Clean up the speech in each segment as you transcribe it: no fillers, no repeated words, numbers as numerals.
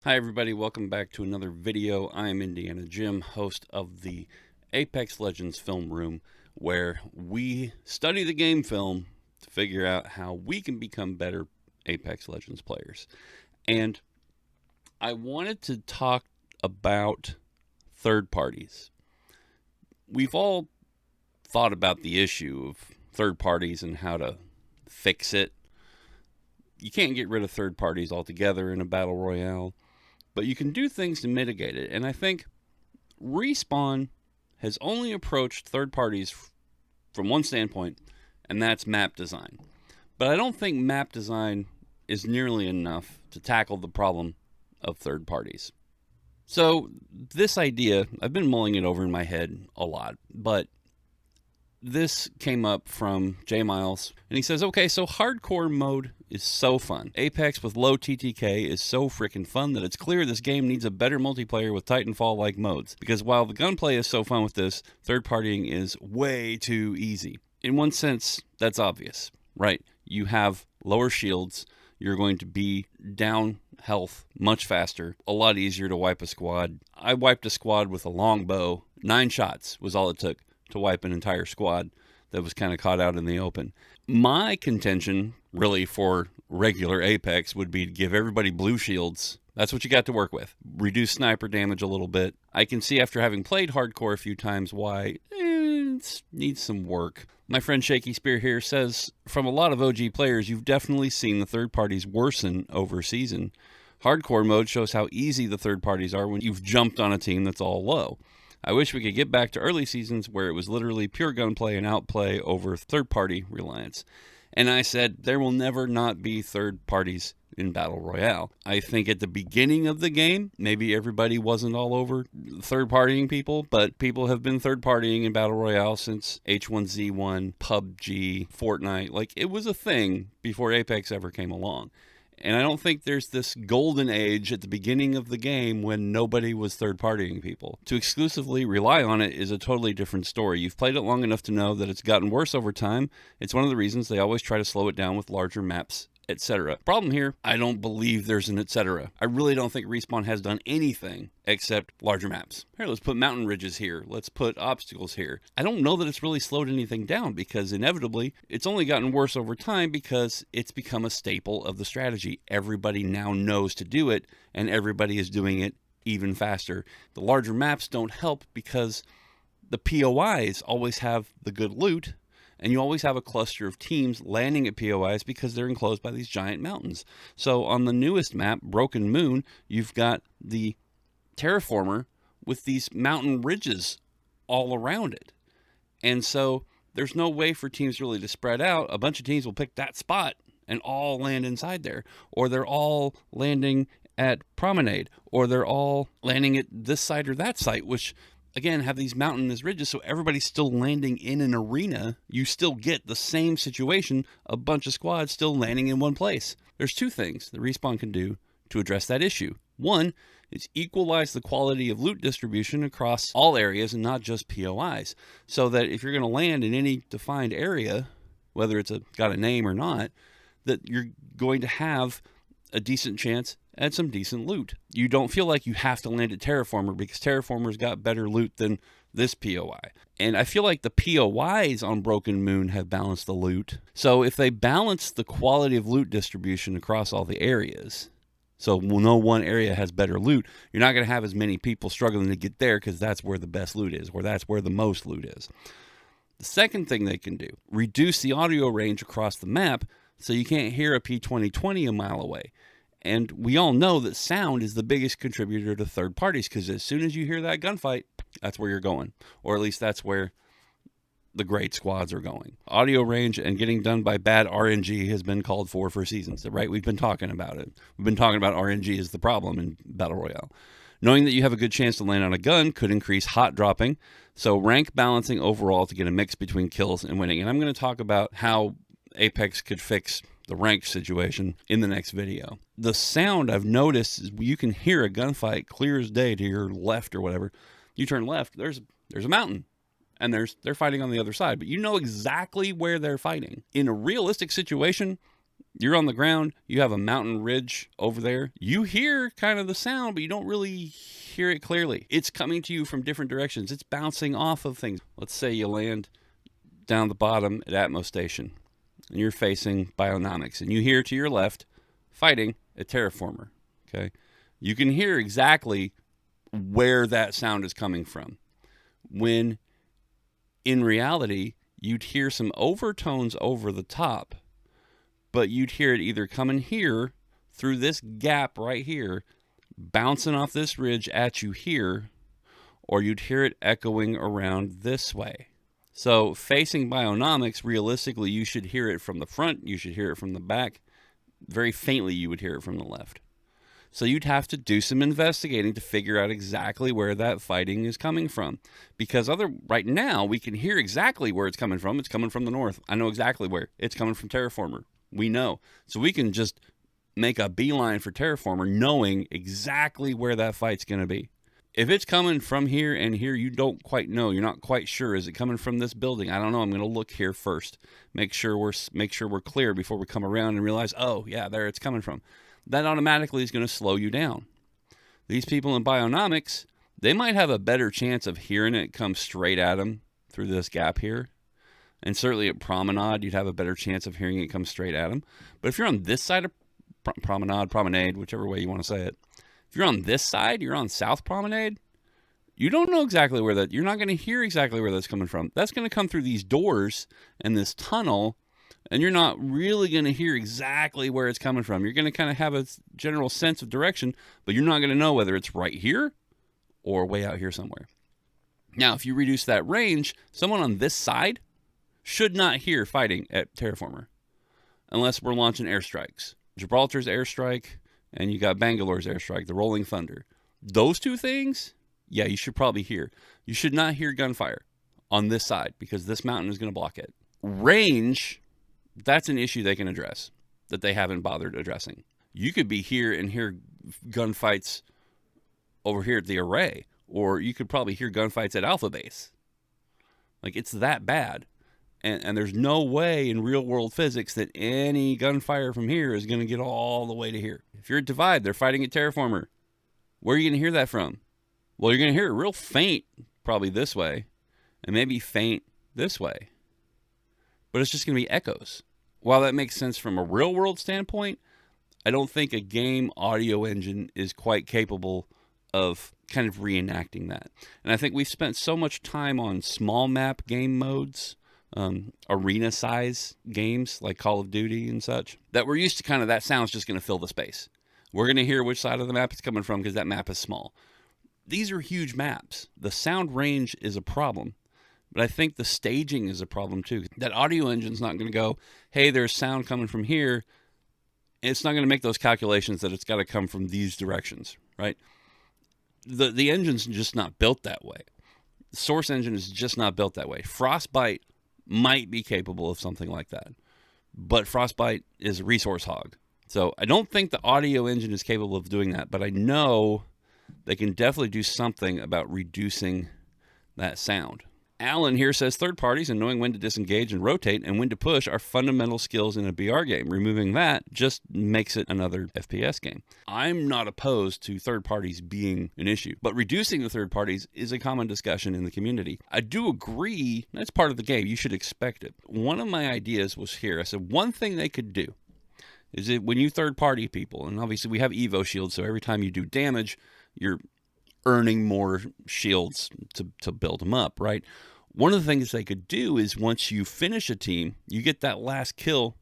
Hi everybody, welcome back to another video. I am Indiana Jim, host of the Apex Legends Film Room, where we study the game film to figure out how we can become better Apex Legends players. And I wanted to talk about third parties. We've all thought about the issue of third parties and how to fix it. You can't get rid of third parties altogether in a Battle Royale, but you can do things to mitigate it. And I think Respawn has only approached third parties from one standpoint, and that's map design. But I don't think map design is nearly enough to tackle the problem of third parties. So, this idea, I've been mulling it over in my head a lot, but this came up from J Miles, and he says, okay, so hardcore mode is so fun. Apex with low TTK is so freaking fun that it's clear this game needs a better multiplayer with Titanfall-like modes. Because while the gunplay is so fun with this, third partying is way too easy. In one sense, that's obvious, right? You have lower shields, you're going to be down health much faster, a lot easier to wipe a squad. I wiped a squad with a long bow. 9 shots was all it took to wipe an entire squad that was kind of caught out in the open. My contention, really, for regular Apex would be to give everybody blue shields. That's what you got to work with. Reduce sniper damage a little bit. I can see after having played hardcore a few times why it needs some work. My friend Shaky Spear here says, from a lot of OG players, you've definitely seen the third parties worsen over season. Hardcore mode shows how easy the third parties are when you've jumped on a team that's all low. I wish we could get back to early seasons where it was literally pure gunplay and outplay over third-party reliance. And I said, there will never not be third parties in Battle Royale. I think at the beginning of the game, maybe everybody wasn't all over third-partying people, but people have been third-partying in Battle Royale since H1Z1, PUBG, Fortnite. Like, it was a thing before Apex ever came along. And I don't think there's this golden age at the beginning of the game when nobody was third-partying people. To exclusively rely on it is a totally different story. You've played it long enough to know that it's gotten worse over time. It's one of the reasons they always try to slow it down with larger maps, etc. Problem here, I don't believe there's an etc. I really don't think Respawn has done anything except larger maps. Here, let's put mountain ridges here. Let's put obstacles here. I don't know that it's really slowed anything down because inevitably it's only gotten worse over time because it's become a staple of the strategy. Everybody now knows to do it and everybody is doing it even faster. The larger maps don't help because the POIs always have the good loot, and you always have a cluster of teams landing at POIs because they're enclosed by these giant mountains. So on the newest map, Broken Moon, you've got the terraformer with these mountain ridges all around it. And so there's no way for teams really to spread out. A bunch of teams will pick that spot and all land inside there. Or they're all landing at Promenade. Or they're all landing at this site or that site, which again have these mountainous ridges, so everybody's still landing in an arena. You still get the same situation, a bunch of squads still landing in one place. There's two things that Respawn can do to address that issue. One is equalize the quality of loot distribution across all areas and not just POIs, so that if you're going to land in any defined area, whether it's got a name or not, that you're going to have a decent chance at some decent loot. You don't feel like you have to land at Terraformer because Terraformer's got better loot than this POI. And I feel like the POIs on Broken Moon have balanced the loot. So if they balance the quality of loot distribution across all the areas, so no one area has better loot, you're not going to have as many people struggling to get there because that's where the best loot is, or that's where the most loot is. The second thing they can do, reduce the audio range across the map so you can't hear a P2020 a mile away. And we all know that sound is the biggest contributor to third parties because as soon as you hear that gunfight, that's where you're going. Or at least that's where the great squads are going. Audio range and getting done by bad RNG has been called for seasons, right? We've been talking about it. We've been talking about RNG as the problem in Battle Royale. Knowing that you have a good chance to land on a gun could increase hot dropping, so rank balancing overall to get a mix between kills and winning. And I'm going to talk about how Apex could fix the rank situation in the next video. The sound I've noticed is you can hear a gunfight clear as day to your left or whatever. You turn left, there's a mountain, and they're fighting on the other side, but you know exactly where they're fighting. In a realistic situation, You're on the ground, you have a mountain ridge over there. You hear kind of the sound, but you don't really hear it clearly. It's coming to you from different directions. It's bouncing off of things. Let's say you land down the bottom at Atmos Station, and you're facing Bionomics, and you hear to your left fighting a terraformer. Okay, you can hear exactly where that sound is coming from, when in reality you'd hear some overtones over the top, but you'd hear it either coming here through this gap right here, bouncing off this ridge at you here, or you'd hear it echoing around this way. So facing Bionomics, realistically, you should hear it from the front, you should hear it from the back. Very faintly, you would hear it from the left. So you'd have to do some investigating to figure out exactly where that fighting is coming from. Because right now, we can hear exactly where it's coming from. It's coming from the north. I know exactly where. It's coming from Terraformer. We know. So we can just make a beeline for Terraformer, knowing exactly where that fight's going to be. If it's coming from here and here, you don't quite know. You're not quite sure. Is it coming from this building? I don't know. I'm going to look here first. Make sure we're clear before we come around and realize, oh, yeah, there it's coming from. That automatically is going to slow you down. These people in Bionomics, they might have a better chance of hearing it come straight at them through this gap here. And certainly at Promenade, you'd have a better chance of hearing it come straight at them. But if you're on this side of Promenade, whichever way you want to say it, if you're on this side, you're on South Promenade, you don't know exactly where you're not going to hear exactly where that's coming from. That's going to come through these doors and this tunnel, and you're not really going to hear exactly where it's coming from. You're going to kind of have a general sense of direction, but you're not going to know whether it's right here or way out here somewhere. Now, if you reduce that range, someone on this side should not hear fighting at Terraformer unless we're launching airstrikes. Gibraltar's airstrike, and you got Bangalore's airstrike, the Rolling Thunder. Those two things, yeah, you should probably hear. You should not hear gunfire on this side because this mountain is going to block it. Range, that's an issue they can address that they haven't bothered addressing. You could be here and hear gunfights over here at the array, or you could probably hear gunfights at Alpha Base. Like, it's that bad. And there's no way in real world physics that any gunfire from here is going to get all the way to here. If you're at Divide, they're fighting at Terraformer. Where are you going to hear that from? Well, you're going to hear it real faint, probably this way, and maybe faint this way. But it's just going to be echoes. While that makes sense from a real world standpoint, I don't think a game audio engine is quite capable of kind of reenacting that. And I think we've spent so much time on small map game modes, arena size games like Call of Duty and such, that we're used to kind of that sound's just going to fill the space. We're going to hear which side of the map it's coming from because that map is small. These are huge maps. The sound range is a problem, but I think the staging is a problem too. That audio engine's not going to go, hey, there's sound coming from here. It's not going to make those calculations that it's got to come from these directions, right? The engine's just not built that way. The Source engine is just not built that way. Frostbite might be capable of something like that, but Frostbite is a resource hog. So I don't think the audio engine is capable of doing that, but I know they can definitely do something about reducing that sound. Alan here says third parties and knowing when to disengage and rotate and when to push are fundamental skills in a BR game. Removing that just makes it another FPS game. I'm not opposed to third parties being an issue, but reducing the third parties is a common discussion in the community. I do agree that's part of the game. You should expect it. One of my ideas was here. I said one thing they could do is that when you third party people, and obviously we have Evo shields, so every time you do damage, you're earning more shields to build them up, right? One of the things they could do is once you finish a team, you get that last kill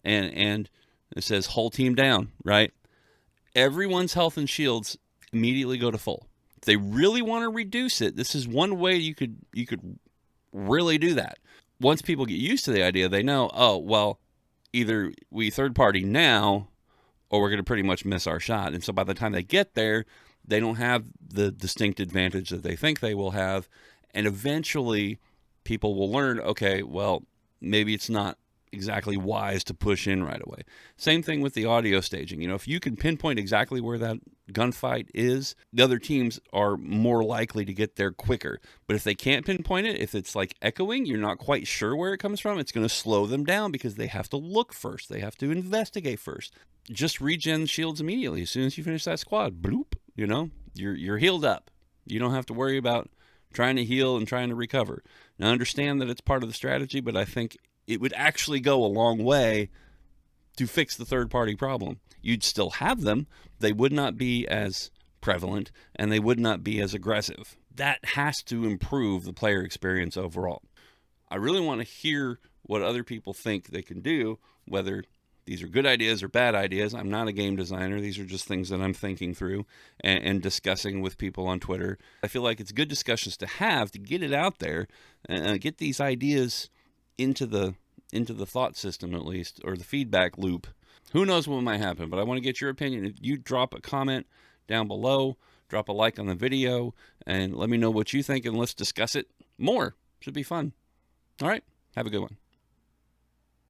and it says whole team down, right? Everyone's health and shields immediately go to full. If they really want to reduce it, this is one way you could really do that. Once people get used to the idea, they know, oh, well, either we third party now or we're going to pretty much miss our shot. And so by the time they get there, they don't have the distinct advantage that they think they will have. And eventually people will learn, okay, well, maybe it's not exactly wise to push in right away. Same thing with the audio staging. If you can pinpoint exactly where that gunfight is, the other teams are more likely to get there quicker. But if they can't pinpoint it, if it's like echoing, you're not quite sure where it comes from, it's going to slow them down because they have to look first. They have to investigate first. Just regen shields immediately. As soon as you finish that squad, bloop, you're healed up. You don't have to worry about trying to heal and trying to recover. Now, I understand that it's part of the strategy, but I think it would actually go a long way to fix the third-party problem. You'd still have them. They would not be as prevalent, and they would not be as aggressive. That has to improve the player experience overall. I really want to hear what other people think they can do, whether these are good ideas or bad ideas. I'm not a game designer. These are just things that I'm thinking through and discussing with people on Twitter. I feel like it's good discussions to have, to get it out there, and get these ideas into the thought system, at least, or the feedback loop. Who knows what might happen, but I want to get your opinion. If you drop a comment down below, drop a like on the video, and let me know what you think, and let's discuss it more. Should be fun. All right, have a good one.